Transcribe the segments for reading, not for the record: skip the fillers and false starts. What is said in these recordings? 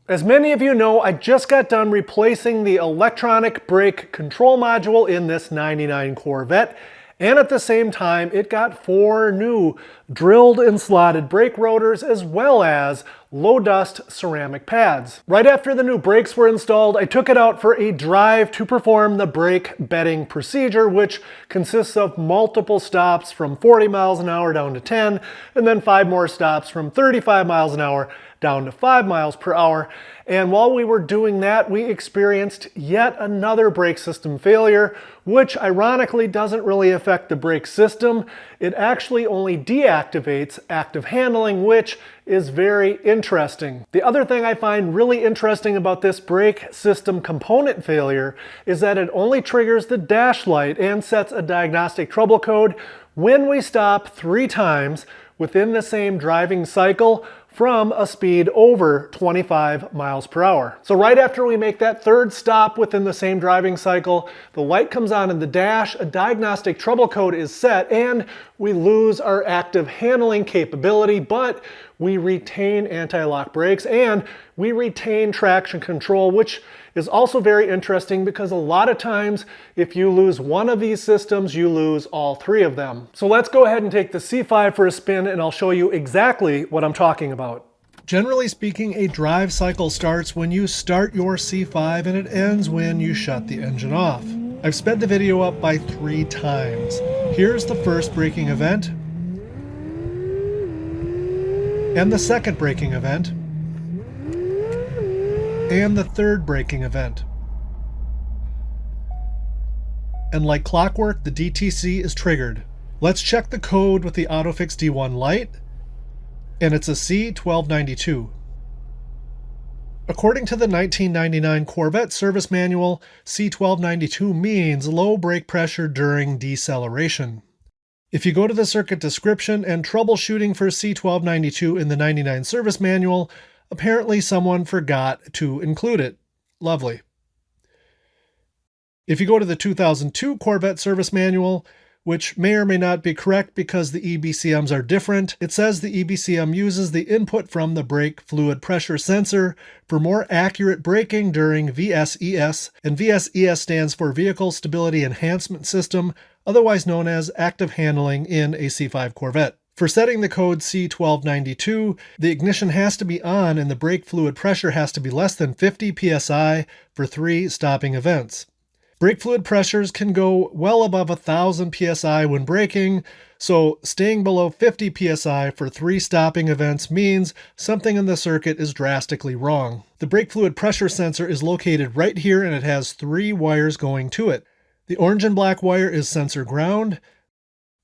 As many of you know, I just got done replacing the electronic brake control module in this 99 Corvette, and at the same time it got 4 new drilled and slotted brake rotors as well as low dust ceramic pads. Right after the new brakes were installed, I took it out for a drive to perform the brake bedding procedure, which consists of multiple stops from 40 miles an hour down to 10, and then 5 more stops from 35 miles an hour down to 5 miles per hour. And while we were doing that, we experienced yet another brake system failure, which ironically doesn't really affect the brake system. It actually only deactivates active handling, which is very interesting. The other thing I find really interesting about this brake system component failure is that it only triggers the dash light and sets a diagnostic trouble code when we stop 3 times within the same driving cycle from a speed over 25 miles per hour. So right after we make that 3rd stop within the same driving cycle, the light comes on in the dash, a diagnostic trouble code is set, and we lose our active handling capability, but we retain anti-lock brakes and we retain traction control, which is also very interesting because a lot of times if you lose one of these systems, you lose all 3 of them. So let's go ahead and take the C5 for a spin and I'll show you exactly what I'm talking about. Generally speaking, a drive cycle starts when you start your C5 and it ends when you shut the engine off. I've sped the video up by 3 times. Here's the first braking event, and the second braking event, and the third braking event. And like clockwork, the DTC is triggered. Let's check the code with the AutoFix D1 light, and it's a C1292. According to the 1999 Corvette service manual, C1292 means low brake pressure during deceleration. If you go to the circuit description and troubleshooting for C1292 in the 99 service manual, apparently someone forgot to include it. Lovely. If you go to the 2002 Corvette service manual, which may or may not be correct because the EBCMs are different, it says the EBCM uses the input from the brake fluid pressure sensor for more accurate braking during VSES, and VSES stands for Vehicle Stability Enhancement System, otherwise known as active handling in a C5 Corvette. For setting the code C1292, the ignition has to be on and the brake fluid pressure has to be less than 50 psi for 3 stopping events. Brake fluid pressures can go well above 1,000 psi when braking, so staying below 50 psi for 3 stopping events means something in the circuit is drastically wrong. The brake fluid pressure sensor is located right here and it has 3 wires going to it. The orange and black wire is sensor ground,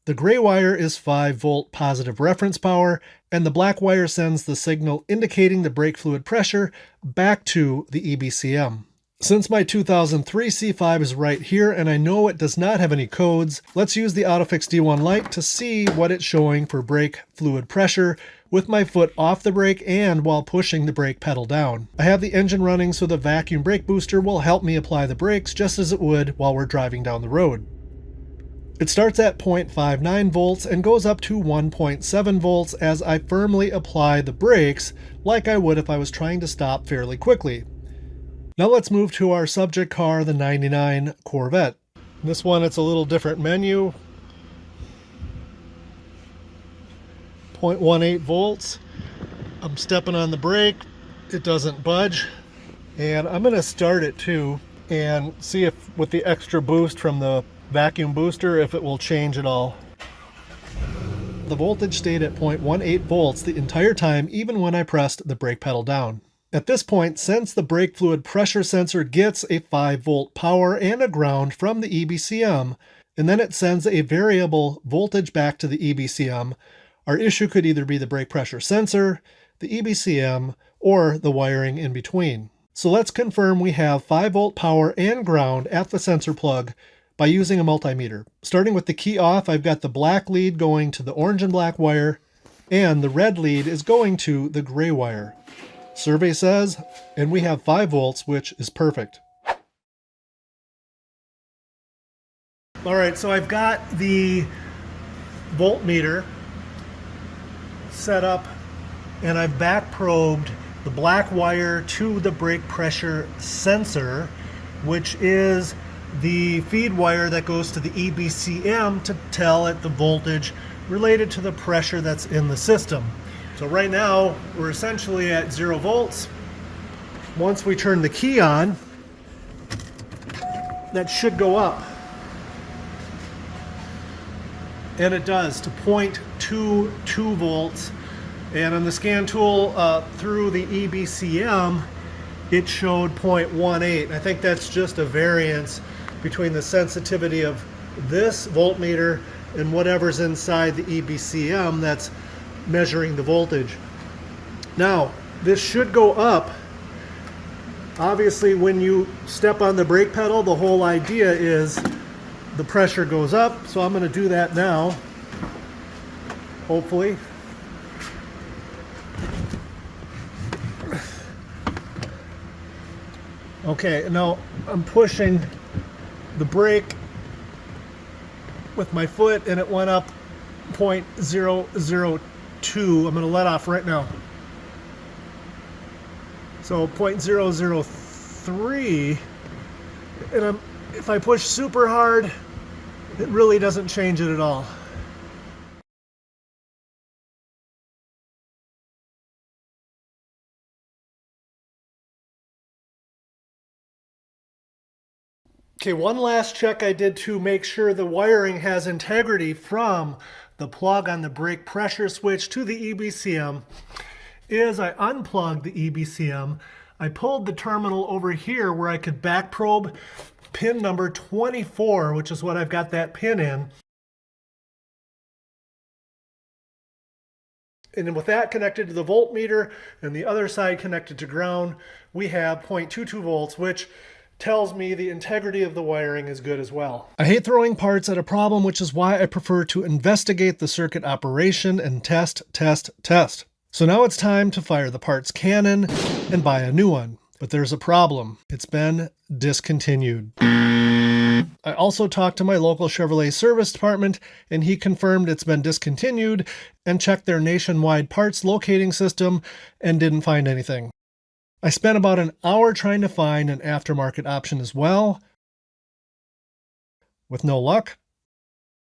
the gray wire is 5-volt positive reference power, and the black wire sends the signal indicating the brake fluid pressure back to the EBCM. Since my 2003 C5 is right here and I know it does not have any codes, let's use the AutoFix D1 light to see what it's showing for brake fluid pressure with my foot off the brake and while pushing the brake pedal down. I have the engine running so the vacuum brake booster will help me apply the brakes just as it would while we're driving down the road. It starts at 0.59 volts and goes up to 1.7 volts as I firmly apply the brakes like I would if I was trying to stop fairly quickly. Now let's move to our subject car, the 99 Corvette. This one, it's a little different menu. 0.18 volts. I'm stepping on the brake. It doesn't budge. And I'm going to start it too and see if with the extra boost from the vacuum booster, if it will change at all. The voltage stayed at 0.18 volts the entire time, even when I pressed the brake pedal down. At this point, since the brake fluid pressure sensor gets a 5-volt power and a ground from the EBCM, and then it sends a variable voltage back to the EBCM, our issue could either be the brake pressure sensor, the EBCM, or the wiring in between. So let's confirm we have 5-volt power and ground at the sensor plug by using a multimeter. Starting with the key off, I've got the black lead going to the orange and black wire, and the red lead is going to the gray wire. Survey says, and we have 5 volts, which is perfect. All right, so I've got the voltmeter set up and I've back probed the black wire to the brake pressure sensor, which is the feed wire that goes to the Ebcm to tell it the voltage related to the pressure that's in the system. So right now we're essentially at 0 volts. Once we turn the key on, that should go up. And it does, to 0.22 volts. And on the scan tool through the Ebcm, it showed 0.18. I think that's just a variance between the sensitivity of this voltmeter and whatever's inside the Ebcm that's measuring the voltage. Now, this should go up. Obviously, when you step on the brake pedal, the whole idea is the pressure goes up. So I'm going to do that now, hopefully. Okay, now I'm pushing the brake with my foot and it went up 0.002. I'm going to let off right now. So 0.003, and if I push super hard, it really doesn't change it at all. Okay, one last check I did to make sure the wiring has integrity from the plug on the brake pressure switch to the Ebcm is I unplugged the Ebcm. I pulled the terminal over here where I could back probe pin number 24, which is what I've got that pin in. And with that connected to the voltmeter and the other side connected to ground, we have 0.22 volts, which tells me the integrity of the wiring is good as well. I hate throwing parts at a problem, which is why I prefer to investigate the circuit operation and test. So now it's time to fire the parts cannon and buy a new one. But there's a problem. It's been discontinued. I also talked to my local Chevrolet service department, and he confirmed it's been discontinued and checked their nationwide parts locating system and didn't find anything. I spent about an hour trying to find an aftermarket option as well, with no luck.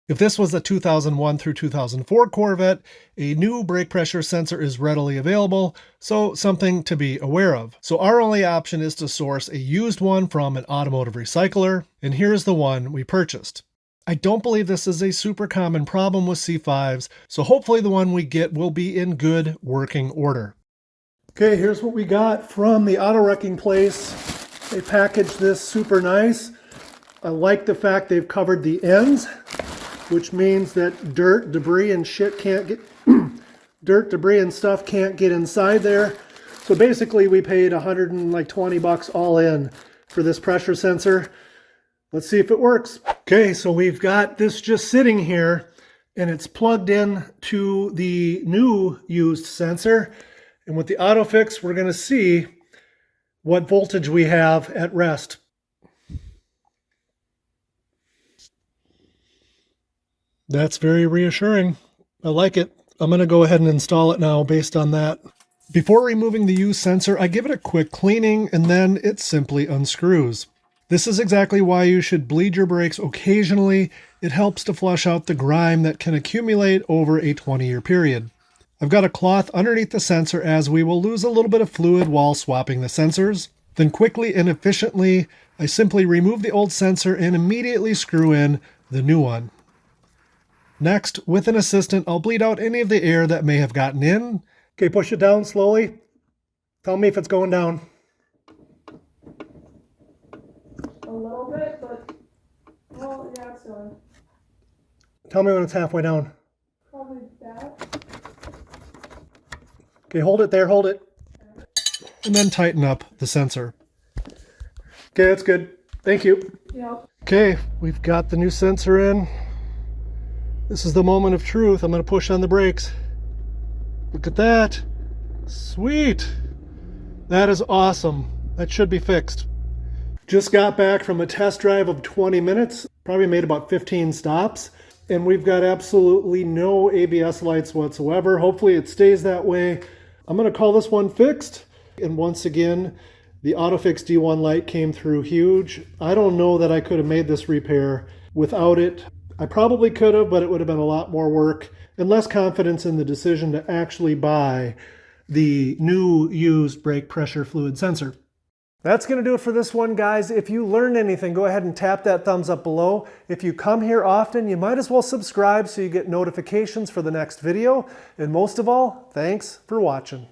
If this was a 2001 through 2004 Corvette, a new brake pressure sensor is readily available, so something to be aware of. So our only option is to source a used one from an automotive recycler, and here's the one we purchased. I don't believe this is a super common problem with C5s, so hopefully the one we get will be in good working order. Okay, here's what we got from the auto wrecking place. They packaged this super nice. I like the fact they've covered the ends, which means that dirt, debris, and shit can't get dirt, debris, and stuff can't get inside there. So basically, we paid $120 all in for this pressure sensor. Let's see if it works. Okay, so we've got this just sitting here, and it's plugged in to the new used sensor. And with the auto fix, we're going to see what voltage we have at rest. That's very reassuring. I like it. I'm going to go ahead and install it now based on that. Before removing the used sensor, I give it a quick cleaning and then it simply unscrews. This is exactly why you should bleed your brakes occasionally. It helps to flush out the grime that can accumulate over a 20-year period. I've got a cloth underneath the sensor as we will lose a little bit of fluid while swapping the sensors. Then quickly and efficiently, I simply remove the old sensor and immediately screw in the new one. Next, with an assistant, I'll bleed out any of the air that may have gotten in. Okay, push it down slowly. Tell me if it's going down. A little bit, but, well, yeah, it's going. Tell me when it's halfway down. Probably that. Okay, hold it there, hold it. And then tighten up the sensor. Okay, that's good. Thank you. Yep. Okay, we've got the new sensor in. This is the moment of truth. I'm going to push on the brakes. Look at that. Sweet. That is awesome. That should be fixed. Just got back from a test drive of 20 minutes. Probably made about 15 stops. And we've got absolutely no ABS lights whatsoever. Hopefully it stays that way. I'm going to call this one fixed. And once again, the AutoFix D1 light came through huge. I don't know that I could have made this repair without it. I probably could have, but it would have been a lot more work and less confidence in the decision to actually buy the new used brake pressure fluid sensor. That's going to do it for this one, guys. If you learned anything, go ahead and tap that thumbs up below. If you come here often, you might as well subscribe so you get notifications for the next video. And most of all, thanks for watching.